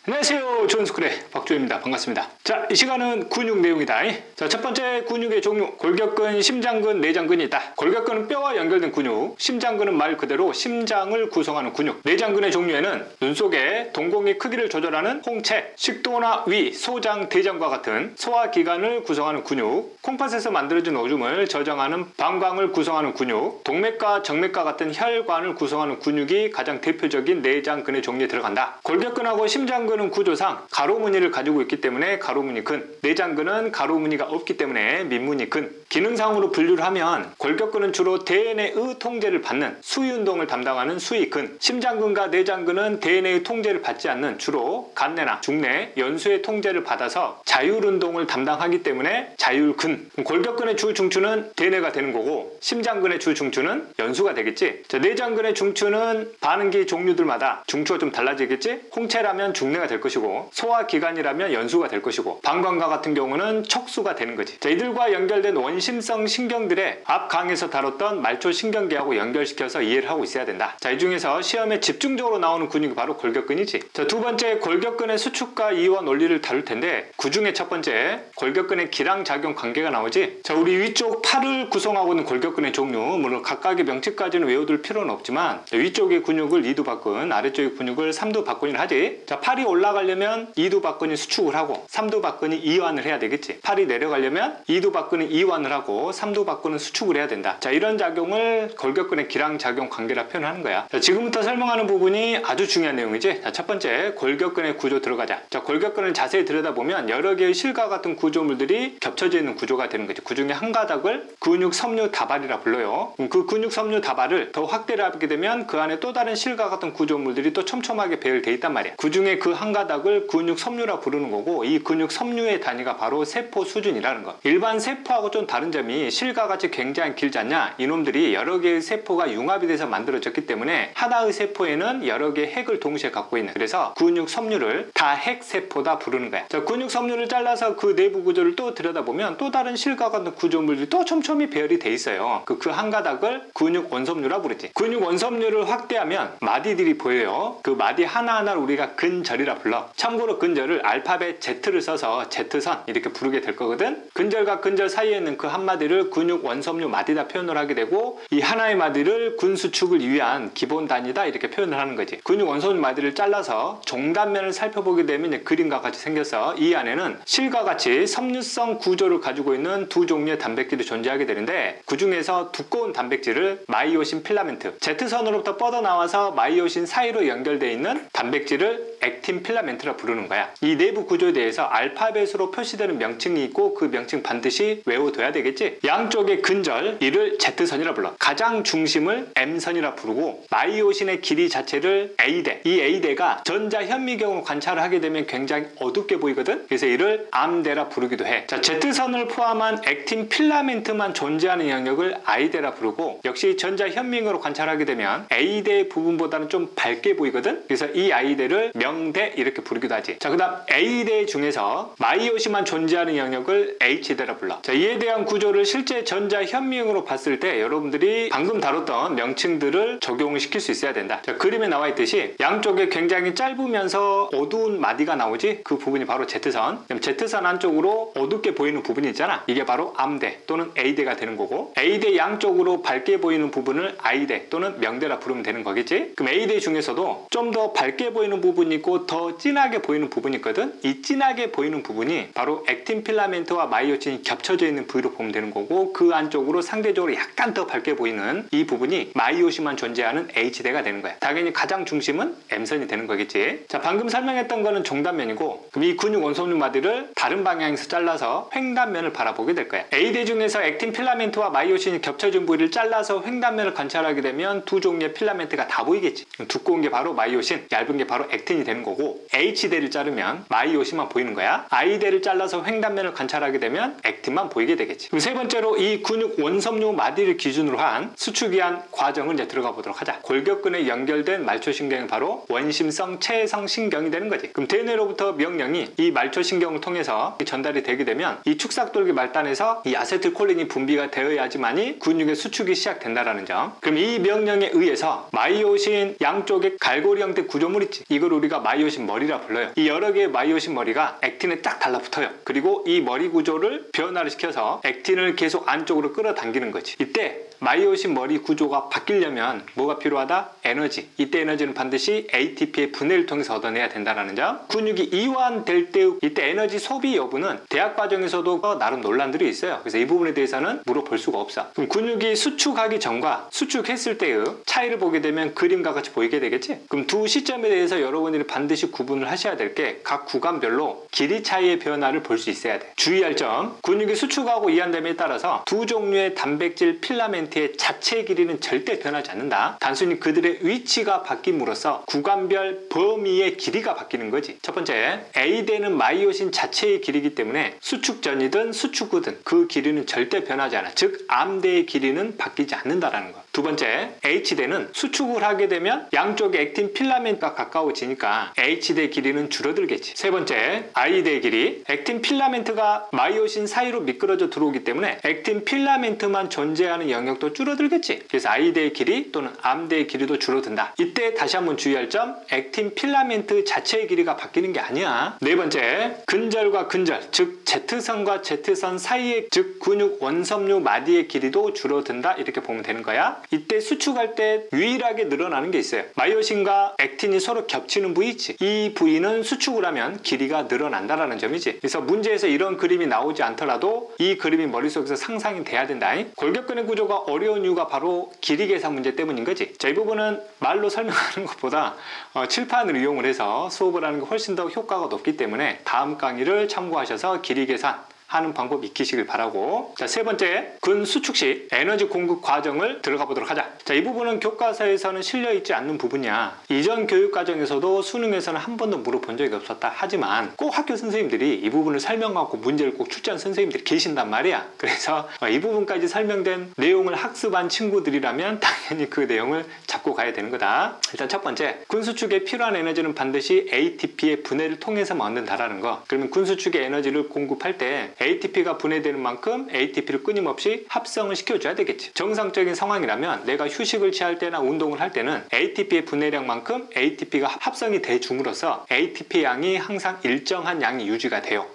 안녕하세요. 존스쿨의 박주호입니다. 반갑습니다. 자, 이 시간은 근육 내용이다. 자, 첫 번째 근육의 종류. 골격근, 심장근, 내장근이 있다. 골격근은 뼈와 연결된 근육, 심장근은 말 그대로 심장을 구성하는 근육. 내장근의 종류에는 눈 속에 동공의 크기를 조절하는 홍채, 식도나 위, 소장, 대장과 같은 소화기관을 구성하는 근육, 콩팥에서 만들어진 오줌을 저장하는 방광을 구성하는 근육, 동맥과 정맥과 같은 혈관을 구성하는 근육이 가장 대표적인 내장근의 종류에 들어간다. 골격근하고 심장근은 구조상 가로무늬를 가지고 있기 때문에 가로무늬 근, 내장근은 가로무늬가 없기 때문에 민무늬 근. 기능상으로 분류를 하면 골격근은 주로 대뇌의 통제를 받는 수위운동을 담당하는 수위근, 심장근과 내장근은 대뇌의 통제를 받지 않는 주로 간뇌나 중뇌, 연수의 통제를 받아서 자율운동을 담당하기 때문에 자율근. 골격근의 주 중추는 대뇌가 되는 거고 심장근의 주 중추는 연수가 되겠지. 자, 내장근의 중추는 반응기 종류들마다 중추가 좀 달라지겠지. 홍채라면 중뇌가 될 것이고 소화기관이라면 연수가 될 것이고 방광과 같은 경우는 척수가 되는 거지. 자, 이들과 연결된 원심성 신경들의 앞 강에서 다뤘던 말초신경계하고 연결시켜서 이해를 하고 있어야 된다. 자, 이 중에서 시험에 집중적으로 나오는 근육이 바로 골격근이지. 자, 두 번째 골격근의 수축과 이완 원리를 다룰 텐데 그 중에 첫 번째 골격근의 기량작용 관계가 나오지. 자, 우리 위쪽 팔을 구성하고 있는 골격근의 종류, 물론 각각의 명칭까지는 외워둘 필요는 없지만 위쪽의 근육을 이두박근, 아래쪽의 근육을 삼두박근이라 하지. 자, 팔이 올라가려면 이두박근이 수축을 하고 삼두박근이 이완을 해야 되겠지. 팔이 내려가려면 이두박근이 이완을 하고 삼두박근은 수축을 해야 된다. 자, 이런 작용을 골격근의 기량작용 관계라 표현하는 거야. 자, 지금부터 설명하는 부분이 아주 중요한 내용이지. 자, 첫 번째 골격근의 구조 들어가자. 자, 골격근을 자세히 들여다보면 여러 개의 실과 같은 구조물들이 겹쳐져 있는 구조가 되는 거지. 그 중에 한 가닥을 근육 섬유 다발이라 불러요. 그 근육 섬유 다발을 더 확대를 하게 되면 그 안에 또 다른 실과 같은 구조물들이 또 촘촘하게 배열되어 있단 말이야. 그 중에 그 한 가닥을 근육 섬유라 부르는 거고 이 근육 섬유의 단위가 바로 세포 수준이라는 거. 일반 세포하고 좀 다른 점이 실과 같이 굉장히 길지 않냐? 이놈들이 여러 개의 세포가 융합이 돼서 만들어졌기 때문에 하나의 세포에는 여러 개의 핵을 동시에 갖고 있는, 그래서 근육 섬유를 다핵세포다 부르는 거야. 자, 근육 섬유를 잘라서 그 내부 구조를 또 들여다보면 또 다른 실과 같은 구조물들이 또 촘촘히 배열이 돼 있어요. 그 한 가닥을 근육 원섬유라 부르지. 근육 원섬유를 확대하면 마디들이 보여요. 그 마디 하나하나를 우리가 근절이라 불러. 참고로 근절을 알파벳 Z를 써서 Z선 이렇게 부르게 될 거거든. 근절과 근절 사이에 있는 그 한마디를 근육 원섬유 마디다 표현을 하게 되고 이 하나의 마디를 근수축을 위한 기본 단위다 이렇게 표현을 하는 거지. 근육 원섬유 마디를 잘라서 종단면을 살펴보게 되면 이제 그림과 같이 생겨서 이 안에는 실과 같이 섬유성 구조를 가지고 있는 두 종류의 단백질이 존재하게 되는데 그 중에서 두꺼운 단백질을 마이오신 필라멘트, Z선으로부터 뻗어나와서 마이오신 사이로 연결되어 있는 단백질을 액틴 필라멘트라 부르는 거야. 이 내부 구조에 대해서 알파벳으로 표시되는 명칭이 있고 그 명칭 반드시 외워둬야 되겠지. 양쪽의 근절, 이를 Z선이라 불러. 가장 중심을 M선이라 부르고 마이오신의 길이 자체를 A대, 이 A대가 전자 현미경으로 관찰을 하게 되면 굉장히 어둡게 보이거든. 그래서 이를 암대라 부르기도 해. 자, Z선을 포함한 액틴 필라멘트만 존재하는 영역을 I대라 부르고 역시 전자 현미경으로 관찰하게 되면 A대 부분보다는 좀 밝게 보이거든. 그래서 이 I대를 명대 이렇게 부르기도 하지. 자, 그 다음 A대 중에서 마이오신만 존재하는 영역을 H대라 불러. 자, 이에 대한 구조를 실제 전자 현미경으로 봤을 때 여러분들이 방금 다뤘던 명칭들을 적용을 시킬 수 있어야 된다. 자, 그림에 나와 있듯이 양쪽에 굉장히 짧으면서 어두운 마디가 나오지. 그 부분이 바로 Z선. 그럼 Z선 안쪽으로 어둡게 보이는 부분이 있잖아. 이게 바로 암대 또는 A대가 되는 거고 A대 양쪽으로 밝게 보이는 부분을 I대 또는 명대라 부르면 되는 거겠지. 그럼 A대 중에서도 좀 더 밝게 보이는 부분이 있고 더 진하게 보이는 부분이 있거든. 이 진하게 보이는 부분이 바로 액틴 필라멘트와 마이오신이 겹쳐져 있는 부위로 보면 되는 거고 그 안쪽으로 상대적으로 약간 더 밝게 보이는 이 부분이 마이오신만 존재하는 H대가 되는 거야. 당연히 가장 중심은 M선이 되는 거겠지. 자, 방금 설명했던 거는 종단면이고 그럼 이 근육 원섬유 마디를 다른 방향에서 잘라서 횡단면을 바라보게 될 거야. A대 중에서 액틴 필라멘트와 마이오신이 겹쳐진 부위를 잘라서 횡단면을 관찰하게 되면 두 종류의 필라멘트가 다 보이겠지. 두꺼운 게 바로 마이오신, 얇은 게 바로 액틴이 되는 거고 H대를 자르면 마이오신만 보이는 거야. I대를 잘라서 횡단면을 관찰하게 되면 액틴만 보이게 되겠지. 되겠지. 그럼 세 번째로 이 근육 원섬유 마디를 기준으로 한 수축이한 과정을 이제 들어가 보도록 하자. 골격근에 연결된 말초신경이 바로 원심성 체성신경이 되는 거지. 그럼 대뇌로부터 명령이 이 말초신경을 통해서 전달이 되게 되면 이 축삭돌기 말단에서 이 아세틸콜린이 분비가 되어야지만이 근육의 수축이 시작된다라는 점. 그럼 이 명령에 의해서 마이오신 양쪽에 갈고리 형태 구조물 있지. 이걸 우리가 마이오신 머리라 불러요. 이 여러 개의 마이오신 머리가 액틴에 딱 달라붙어요. 그리고 이 머리 구조를 변화를 시켜서 액틴을 계속 안쪽으로 끌어당기는 거지. 이때 마이오신 머리 구조가 바뀌려면 뭐가 필요하다? 에너지. 이때 에너지는 반드시 ATP의 분해를 통해서 얻어내야 된다는 점. 근육이 이완될 때 이때 에너지 소비 여부는 대학 과정에서도 나름 논란들이 있어요. 그래서 이 부분에 대해서는 물어볼 수가 없어. 그럼 근육이 수축하기 전과 수축했을 때의 차이를 보게 되면 그림과 같이 보이게 되겠지? 그럼 두 시점에 대해서 여러분들이 반드시 구분을 하셔야 될 게 각 구간별로 길이 차이의 변화를 볼 수 있어야 돼. 주의할 점. 근육이 수축하고 이완됨에 따라서 두 종류의 단백질 필라멘트의 자체 길이는 절대 변하지 않는다. 단순히 그들의 위치가 바뀜으로써 구간별 범위의 길이가 바뀌는 거지. 첫 번째, A대는 마이오신 자체의 길이기 때문에 수축 전이든 수축 후든 그 길이는 절대 변하지 않아. 즉 암대의 길이는 바뀌지 않는다라는 거. 두 번째, H대는 수축을 하게 되면 양쪽의 액틴 필라멘트가 가까워지니까 H대 길이는 줄어들겠지. 세 번째, I대 길이. 액틴 필라멘트가 마이오신 사이로 미끄러져 들어오기 때문에 액틴 필라멘트만 존재하는 영역도 줄어들겠지. 그래서 I대의 길이 또는 암대의 길이도 줄어든다. 이때 다시 한번 주의할 점, 액틴 필라멘트 자체의 길이가 바뀌는 게 아니야. 네 번째, 근절과 근절, 즉 Z선과 Z선 사이의 즉 근육 원섬유 마디의 길이도 줄어든다. 이렇게 보면 되는 거야. 이때 수축할 때 유일하게 늘어나는 게 있어요. 마이오신과 액틴이 서로 겹치는 부위 있지. 이 부위는 수축을 하면 길이가 늘어난다라는 점이지. 그래서 문제에서 이런 그림이 나오지 않더라도 이 그림이 머릿속에서 상상이 돼야 된다. 골격근의 구조가 어려운 이유가 바로 길이 계산 문제 때문인 거지. 자, 이 부분은 말로 설명하는 것보다 칠판을 이용을 해서 수업을 하는 게 훨씬 더 효과가 높기 때문에 다음 강의를 참고하셔서 길이 계산 하는 방법 익히시길 바라고. 자, 세 번째, 근수축 시 에너지 공급 과정을 들어가 보도록 하자. 자, 이 부분은 교과서에서는 실려 있지 않는 부분이야. 이전 교육 과정에서도 수능에서는 한 번도 물어본 적이 없었다. 하지만 꼭 학교 선생님들이 이 부분을 설명하고 문제를 꼭 출제한 선생님들이 계신단 말이야. 그래서 이 부분까지 설명된 내용을 학습한 친구들이라면 당연히 그 내용을 잡고 가야 되는 거다. 일단 첫 번째, 근수축에 필요한 에너지는 반드시 ATP의 분해를 통해서만 얻는다라는 거. 그러면 근수축에 에너지를 공급할 때 ATP가 분해되는 만큼 ATP를 끊임없이 합성을 시켜줘야 되겠지. 정상적인 상황이라면 내가 휴식을 취할 때나 운동을 할 때는 ATP의 분해량만큼 ATP가 합성이 돼 줌으로써 ATP 양이 항상 일정한 양이 유지가 돼요.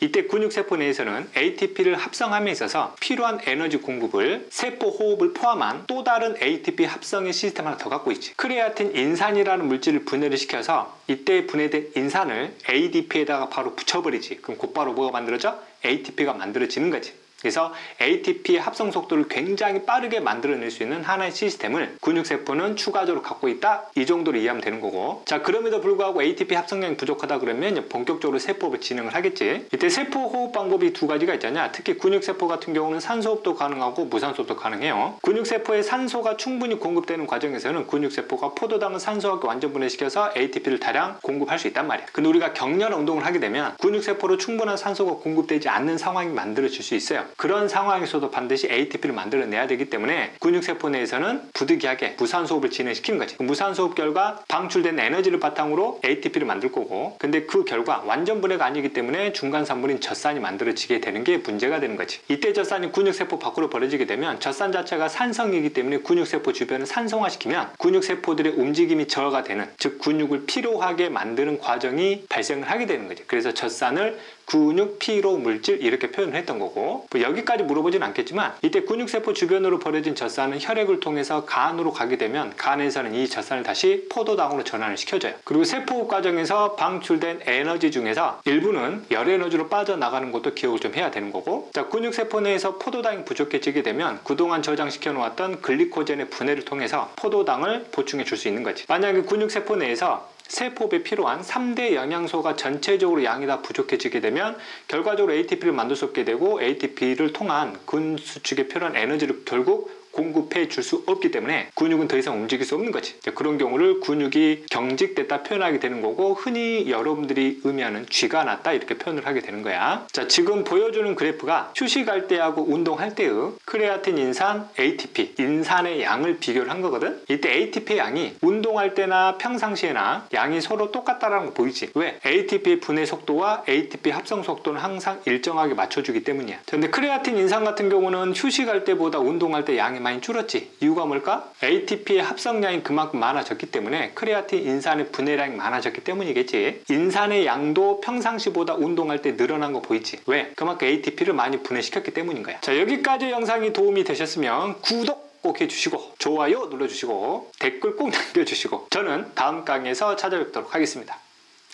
이때 근육세포 내에서는 ATP를 합성함에 있어서 필요한 에너지 공급을 세포 호흡을 포함한 또 다른 ATP 합성의 시스템 하나 더 갖고 있지. 크레아틴 인산이라는 물질을 분해를 시켜서 이때 분해된 인산을 ADP에다가 바로 붙여버리지. 그럼 곧바로 뭐가 만들어져? ATP가 만들어지는 거지. 그래서 ATP의 합성 속도를 굉장히 빠르게 만들어낼 수 있는 하나의 시스템을 근육세포는 추가적으로 갖고 있다. 이 정도로 이해하면 되는 거고. 자, 그럼에도 불구하고 ATP 합성량이 부족하다 그러면 본격적으로 세포를 진행을 하겠지. 이때 세포 호흡 방법이 두 가지가 있잖냐. 특히 근육세포 같은 경우는 산소호흡도 가능하고 무산소호흡도 가능해요. 근육세포에 산소가 충분히 공급되는 과정에서는 근육세포가 포도당을 산소하게 완전 분해시켜서 ATP를 다량 공급할 수 있단 말이야. 근데 우리가 격렬한 운동을 하게 되면 근육세포로 충분한 산소가 공급되지 않는 상황이 만들어질 수 있어요. 그런 상황에서도 반드시 ATP를 만들어내야 되기 때문에 근육세포 내에서는 부득이하게 무산소호흡을 진행시키는 거지. 무산소호흡 결과 방출된 에너지를 바탕으로 ATP를 만들 거고, 근데 그 결과 완전 분해가 아니기 때문에 중간산물인 젖산이 만들어지게 되는 게 문제가 되는 거지. 이때 젖산이 근육세포 밖으로 버려지게 되면 젖산 자체가 산성이기 때문에 근육세포 주변을 산성화시키면 근육세포들의 움직임이 저하가 되는, 즉 근육을 피로하게 만드는 과정이 발생을 하게 되는 거지. 그래서 젖산을 근육 피로 물질 이렇게 표현을 했던 거고, 여기까지 물어보진 않겠지만 이때 근육세포 주변으로 버려진 젖산은 혈액을 통해서 간으로 가게 되면 간에서는 이 젖산을 다시 포도당으로 전환을 시켜줘요. 그리고 세포호흡 과정에서 방출된 에너지 중에서 일부는 열에너지로 빠져나가는 것도 기억을 좀 해야 되는 거고. 자, 근육세포 내에서 포도당이 부족해지게 되면 그동안 저장시켜 놓았던 글리코젠의 분해를 통해서 포도당을 보충해 줄 수 있는 거지. 만약에 근육세포 내에서 세포호흡에 필요한 3대 영양소가 전체적으로 양이 다 부족해지게 되면 결과적으로 ATP를 만들 수 없게 되고 ATP를 통한 근수축에 필요한 에너지를 결국 공급해 줄 수 없기 때문에 근육은 더 이상 움직일 수 없는 거지. 그런 경우를 근육이 경직됐다 표현하게 되는 거고, 흔히 여러분들이 의미하는 쥐가 났다 이렇게 표현을 하게 되는 거야. 자, 지금 보여주는 그래프가 휴식할 때하고 운동할 때의 크레아틴, 인산, ATP, 인산의 양을 비교를 한 거거든. 이때 ATP의 양이 운동할 때나 평상시에나 양이 서로 똑같다라는 거 보이지? 왜? ATP의 분해 속도와 ATP 합성 속도는 항상 일정하게 맞춰주기 때문이야. 근데 크레아틴, 인산 같은 경우는 휴식할 때보다 운동할 때 양이 많이 줄었지. 이유가 뭘까? ATP의 합성량이 그만큼 많아졌기 때문에 크레아틴, 인산의 분해량이 많아졌기 때문이겠지. 인산의 양도 평상시보다 운동할 때 늘어난 거 보이지? 왜? 그만큼 ATP를 많이 분해시켰기 때문인 거야. 자, 여기까지 영상이 도움이 되셨으면 구독 꼭 해주시고 좋아요 눌러주시고 댓글 꼭 남겨주시고 저는 다음 강의에서 찾아뵙도록 하겠습니다.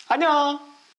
안녕!